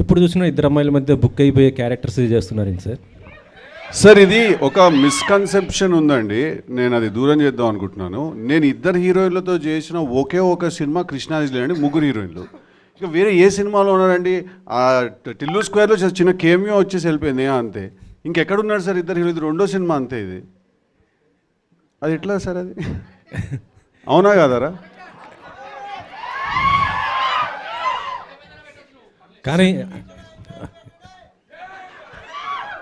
ఎప్పుడు చూసినా ఇద్దరు అమ్మాయిల మధ్య బుక్ అయిపోయే క్యారెక్టర్స్ చేస్తున్నారండి సార్. సార్ ఇది ఒక మిస్కన్సెప్షన్ ఉందండి, నేను అది దూరం చేద్దాం అనుకుంటున్నాను. నేను ఇద్దరు హీరోయిన్లతో చేసిన ఒకే ఒక సినిమా కృష్ణాజిలే అండి, ముగ్గురు హీరోయిన్లు. ఇక వేరే ఏ సినిమాలో ఉన్నారండి? ఆ టిల్లు స్క్వేర్లో చిన్న కేమియో వచ్చేసి వెళ్ళిపోయింది అంతే. ఇంకెక్కడున్నాడు సార్ ఇద్దరు హీరో? ఇది రెండో సినిమా అంతే. ఇది అది ఎట్లా సార్ అది? అవునా కాదారా? కానీ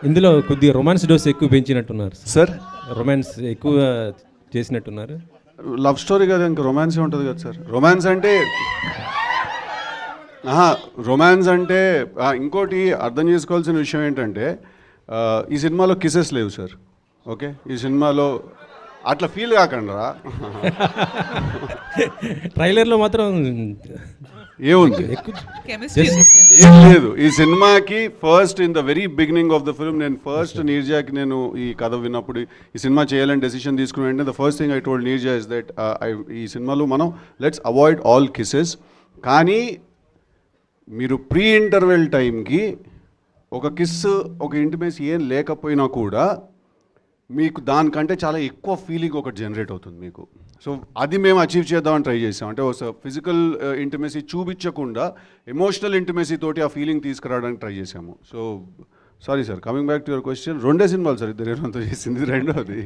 ఇందులో కొద్దిగా రొమాన్స్ డోస్ ఎక్కువ పెంచినట్టున్నారు సార్. రొమాన్స్ ఎక్కువ చేసినట్టున్నారు. లవ్ స్టోరీ కదా, ఇంకా రొమాన్స్ ఉంటుంది కదా సార్. రొమాన్స్ అంటే ఇంకోటి అర్థం చేసుకోవాల్సిన విషయం ఏంటంటే ఈ సినిమాలో కిసెస్ లేవు సార్. ఓకే, ఈ సినిమాలో అట్లా ఫీల్ కాకండి రా. ట్రైలర్లో మాత్రం ఏముంది? ఏం లేదు. ఈ సినిమాకి first in the very beginning of the film నేను నీర్జాకి నేను ఈ కథ విన్నప్పుడు ఈ సినిమా చేయాలని డెసిషన్ తీసుకుని వెంటనే the first thing I told Neerja is that ఈ సినిమాలో మనం లెట్స్ అవాయిడ్ ఆల్ కిసెస్. కానీ మీరు ప్రీ ఇంటర్వెల్ టైంకి ఒక కిస్, ఒక ఇంటిమేసీ ఏం లేకపోయినా కూడా మీకు దానికంటే చాలా ఎక్కువ ఫీలింగ్ ఒకటి జనరేట్ అవుతుంది మీకు. సో అది మేము అచీవ్ చేద్దామని ట్రై చేసాం. అంటే ఒక ఫిజికల్ ఇంటిమేసీ చూపించకుండా ఎమోషనల్ ఇంటిమేసీ తోటి ఆ ఫీలింగ్ తీసుకురావడానికి ట్రై చేసాము. So sorry sir, coming back to your question, రెండే సినిమాలు సార్ ఇద్దరు హీరోలతో చేసింది. రెండోది